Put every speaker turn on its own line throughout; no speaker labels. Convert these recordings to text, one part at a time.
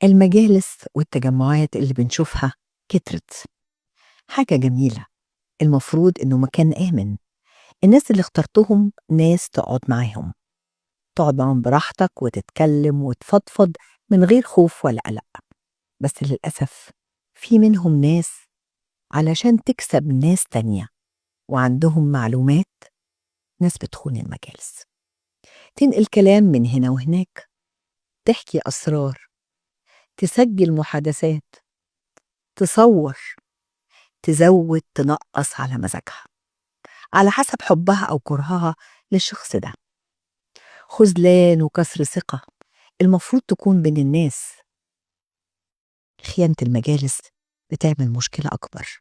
المجالس والتجمعات اللي بنشوفها كترت، حاجة جميلة. المفروض إنه مكان آمن. الناس اللي اخترتهم ناس تقعد معاهم براحتك وتتكلم وتفضفض من غير خوف ولا قلق. بس للأسف في منهم ناس علشان تكسب ناس تانية وعندهم معلومات، ناس بتخون المجالس، تنقل كلام من هنا وهناك، تحكي أسرار، تسجل محادثات، تصور، تزود تنقص على مزاجها، على حسب حبها أو كرهها للشخص ده. خذلان وكسر ثقة المفروض تكون بين الناس. خيانة المجالس بتعمل مشكلة أكبر،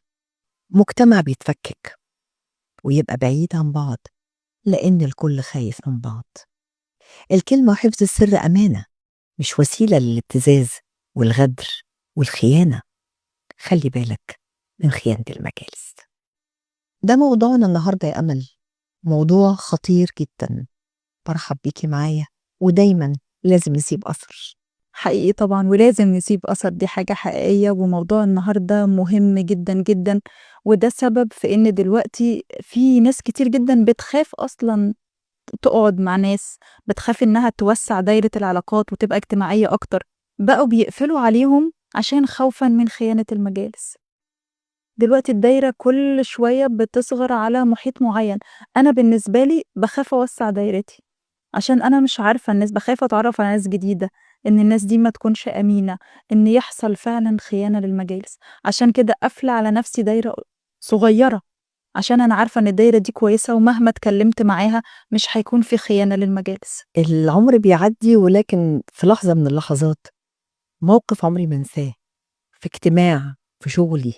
مجتمع بيتفكك ويبقى بعيد عن بعض لأن الكل خايف من بعض. الكلمة وحفظ السر أمانة، مش وسيلة للابتزاز والغدر والخيانة. خلي بالك من خيانة المجالس. ده موضوعنا النهاردة يا أمل، موضوع خطير جدا. برحب بيكي معايا، ودايما لازم نسيب أثر.
حقيقي طبعا، ولازم نسيب أثر، دي حاجة حقيقية. وموضوع النهاردة مهم جدا جدا، وده سبب في إن دلوقتي في ناس كتير جدا بتخاف أصلا تقعد مع ناس، بتخاف إنها توسع دايرة العلاقات وتبقى اجتماعية أكتر. بقوا بيقفلوا عليهم عشان خوفا من خيانة المجالس. دلوقتي الدايرة كل شوية بتصغر على محيط معين. أنا بالنسبة لي بخاف أوسع دايرتي عشان أنا مش عارفة الناس، بخاف أتعرف على ناس جديدة، إن الناس دي ما تكونش أمينة، إن يحصل فعلا خيانة للمجالس. عشان كده قافلة على نفسي دايرة صغيرة، عشان أنا عارفة إن الدايرة دي كويسة ومهما اتكلمت معاها مش هيكون في خيانة للمجالس.
العمر بيعدي، ولكن في لحظة من اللحظات موقف عمري ما انساه. في اجتماع في شغلي،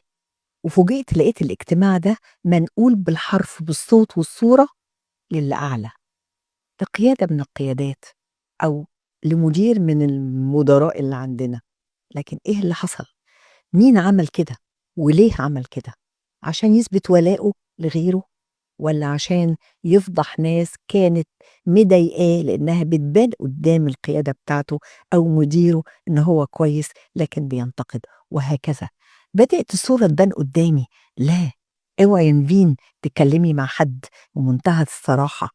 وفوجئت لقيت الاجتماع ده منقول بالحرف بالصوت والصورة للي أعلى، لقيادة من القيادات أو لمدير من المدراء اللي عندنا. لكن إيه اللي حصل؟ مين عمل كده؟ وليه عمل كده؟ عشان يثبت ولاءه لغيره، ولا عشان يفضح ناس كانت مضايقاه لأنها بتبان قدام القيادة بتاعته أو مديره إن هو كويس لكن بينتقد؟ وهكذا بدأت الصورة تبان قدامي. لا، اوعي نبين تكلمي مع حد بمنتهى الصراحة،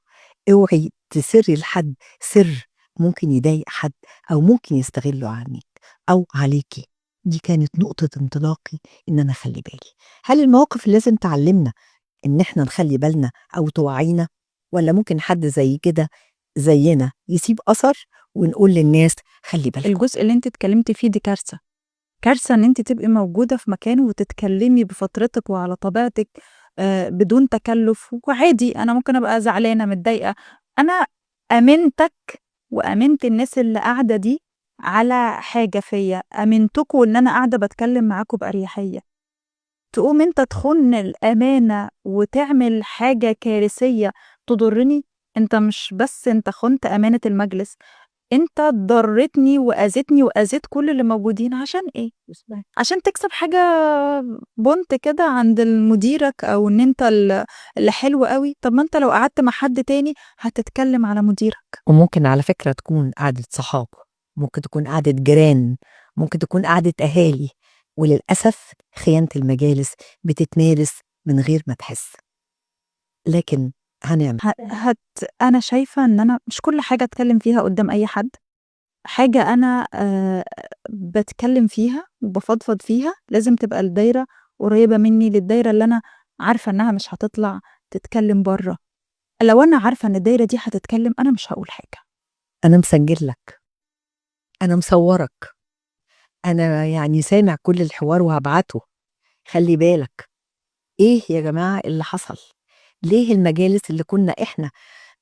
اوعي تسري لحد سر ممكن يضايق حد أو ممكن يستغله عنك أو عليكي. دي كانت نقطة انطلاقي إن أنا أخلي بالي. هل المواقف اللي لازم تعلمنا إن إحنا نخلي بالنا أو توعينا، ولا ممكن حد زي كده زينا يسيب أثر ونقول للناس خلي بالكم؟
الجزء اللي انت اتكلمتي فيه دي كارثة، كارثة إن انت تبقي موجودة في مكان وتتكلمي بفطرتك وعلى طبيعتك، بدون تكلف وعادي. أنا ممكن أبقى زعلانة متضايقة، أنا أمنتك وأمنت الناس اللي قاعدة دي على حاجة فيا، أمنتكوا إن أنا قاعدة بتكلم معاكوا بأريحية. تقوم انت تخون الأمانة وتعمل حاجة كارثية تضرني؟ انت مش بس انت خنت أمانة المجلس، انت ضرتني وأذتني وأذيت كل اللي موجودين. عشان ايه؟ عشان تكسب حاجة بونت كده عند مديرك، او ان انت اللي حلو قوي. طب ما انت لو قعدت مع حد تاني هتتكلم على مديرك.
وممكن على فكرة تكون قعدة صحاب، ممكن تكون قعدة جيران، ممكن تكون قعدة أهالي. وللأسف خيانة المجالس بتتمارس من غير ما تحس. لكن هنعمل
ه- هت انا شايفة ان انا مش كل حاجة اتكلم فيها قدام اي حد. حاجة أنا بتكلم فيها وبفضفض فيها لازم تبقى الدايرة قريبة مني، للدايرة اللي أنا عارفة إنها مش هتطلع تتكلم بره. لو أنا عارفة إن الدايرة دي هتتكلم أنا مش هقول حاجة.
أنا مسجل لك، أنا مصورك، أنا يعني سامع كل الحوار وهبعته. خلي بالك إيه يا جماعة اللي حصل. ليه المجالس اللي كنا إحنا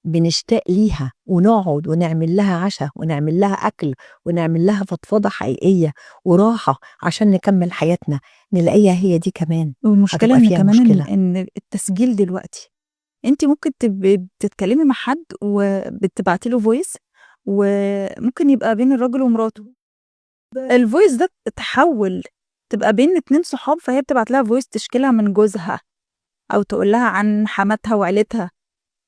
بنشتاق ليها ونقعد ونعمل لها عشاء ونعمل لها أكل ونعمل لها فضفضة حقيقية وراحة عشان نكمل حياتنا، نلاقيها هي دي كمان
والمشكلة
هتبقى
إن
فيها
كمان
مشكلة؟
إن التسجيل دلوقتي أنت ممكن تبقي بتتكلمي مع حد وبتبعتي له فويس، وممكن يبقى بين الراجل ومراته. الفويس ده تحول تبقى بين اتنين صحاب، فهي بتبعت لها فويس تشكيلها من جوزها أو تقول لها عن حماتها وعيلتها.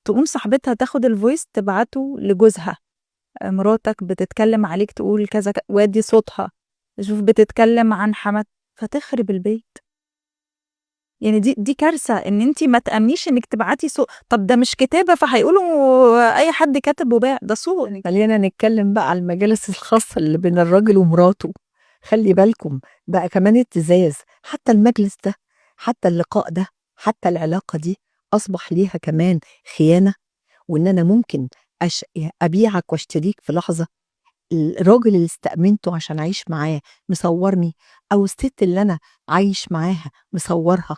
تقوم صاحبتها تاخد الفويس تبعته لجوزها، مراتك بتتكلم عليك تقول كذا وادي صوتها تشوف بتتكلم عن حماتها فتخرب البيت. يعني دي كارثة إن أنتِ ما تأمنيش إنِّك تبعتي طب ده مش كتابة فهيقولوا أي حد كتب وباع، ده صوت.
خلّينا نتكلم بقى على المجالس الخاصة اللي بين الراجل ومراته، خلّي بالكم بقى كمان ابتزاز، حتى المجلس ده، حتى اللقاء ده، حتى العلاقة دي أصبح ليها كمان خيانة، وإن أنا ممكن أبيعك واشتريك في لحظة. الراجل اللي استأمنته عشان أعيش معاه مصورني، أو الست اللي أنا عايش معاها مصورها.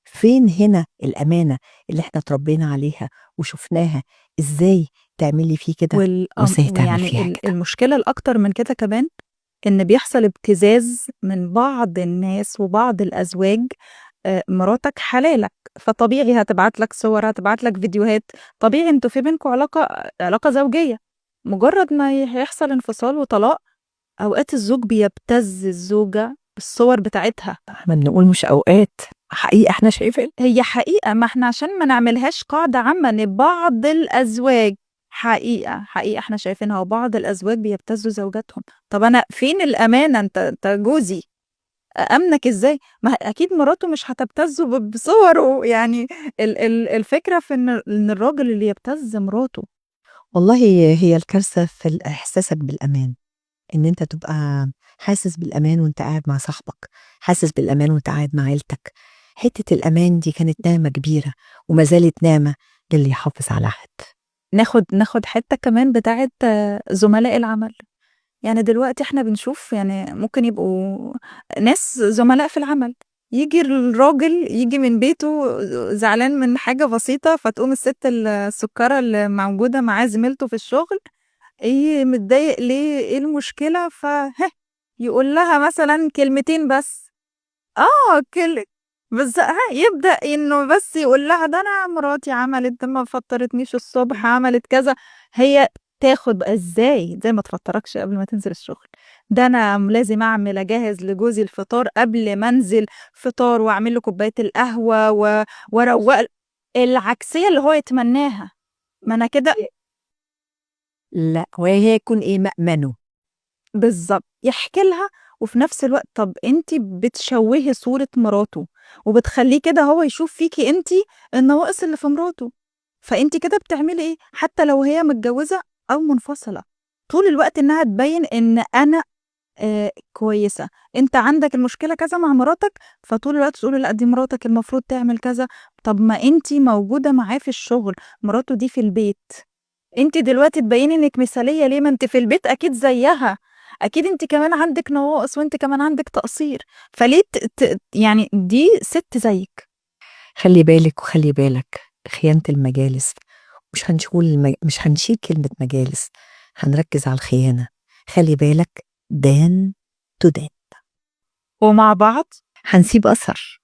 فين هنا الأمانة اللي احنا اتربينا عليها وشفناها؟ ازاي تعملي فيه كده وازاي تعمل فيها
ويعني
كده؟
المشكلة الأكتر من كده كمان إن بيحصل ابتزاز من بعض الناس وبعض الأزواج. مراتك حلالك، فطبيعي هتبعت لك صور، هتبعت لك فيديوهات، طبيعي أنتم في بينكم علاقة زوجية. مجرد ما هيحصل انفصال وطلاق، أوقات الزوج بيبتز الزوجة بالصور بتاعتها.
احنا بنقول مش أوقات، حقيقة احنا شايفين.
هي حقيقة، ما إحنا عشان ما نعملهاش قاعدة عامة إن بعض الأزواج حقيقة إحنا شايفينها، وبعض الأزواج بيبتزوا زوجاتهم. طب أنا فين الأمانة؟ أنت جوزي، أأمنك إزاي؟ ما أكيد مراته مش هتبتزه بصوره يعني. الفكرة في إن الراجل اللي يبتز مراته.
والله هي الكارثة في إحساسك بالأمان، إن أنت تبقى حاسس بالأمان وأنت قاعد مع صاحبك، حاسس بالأمان وأنت قاعد مع عيلتك. حتة الأمان دي كانت نعمة كبيرة وما زالت نعمة للي يحافظ على عهد.
ناخد حتة كمان بتاعة زملاء العمل. يعني دلوقتي إحنا بنشوف يعني ممكن يبقوا ناس زملاء في العمل، ييجي الراجل ييجي من بيته زعلان من حاجة بسيطة، فتقوم الست السكرة اللي موجودة معاه زميلته في الشغل، إيه متضايق ليه؟ إيه المشكلة؟ يقول لها مثلًا كلمتين بس. بس يبدأ إنه بس يقول لها ده أنا مراتي عملت، ده ما فطّرتنيش الصبح، عملت كذا. هي تاخد بقى إزاي ما تفطّركش قبل ما تنزل الشغل؟ ده أنا لازم أجهّز لجوزي الفطار قبل ما أنزل، فطار وأعمل له كوباية القهوة وأروّق العكسية اللي هو يتمناها. ما أنا كده
لأ، وهي يكون إيه مأمنه.
بالضبط، يحكي لها. وفي نفس الوقت طَب أنتِ بتشوّهي صورة مراته، وبتخلّيه كده هو يشوف فيكِ أنتِ النواقص اللي في مراته. فأنتِ كده بتعملي إيه؟ حتى لو هي متجوّزة أو منفصلة، طول الوقت إنها تبيّن إن أنا كويسة. أنت عندك المشكلة كذا مع مراتك، فطول الوقت تقولي لأ دي مراتك المفروض تعمل كذا. طَب ما أنتِ موجودة معاه في الشغل، مراته دي في البيت. أنتِ دلوقتي تبيّني إنِّك مثالية ليه؟ ما أنتِ في البيت أكيد زيّها، أكيد أنتِ كمان عندِك نواقص وأنتِ كمان عندِك تقصير، فليه يعني دي سِت زيِّك.
خلّي بالِك وخلّي بالك، خيانة المجالس مش هنشيل كلمة مجالس، هنركّز على الخيانة. خلّي بالك دان تدان،
ومع بعض
هنسيب أثر.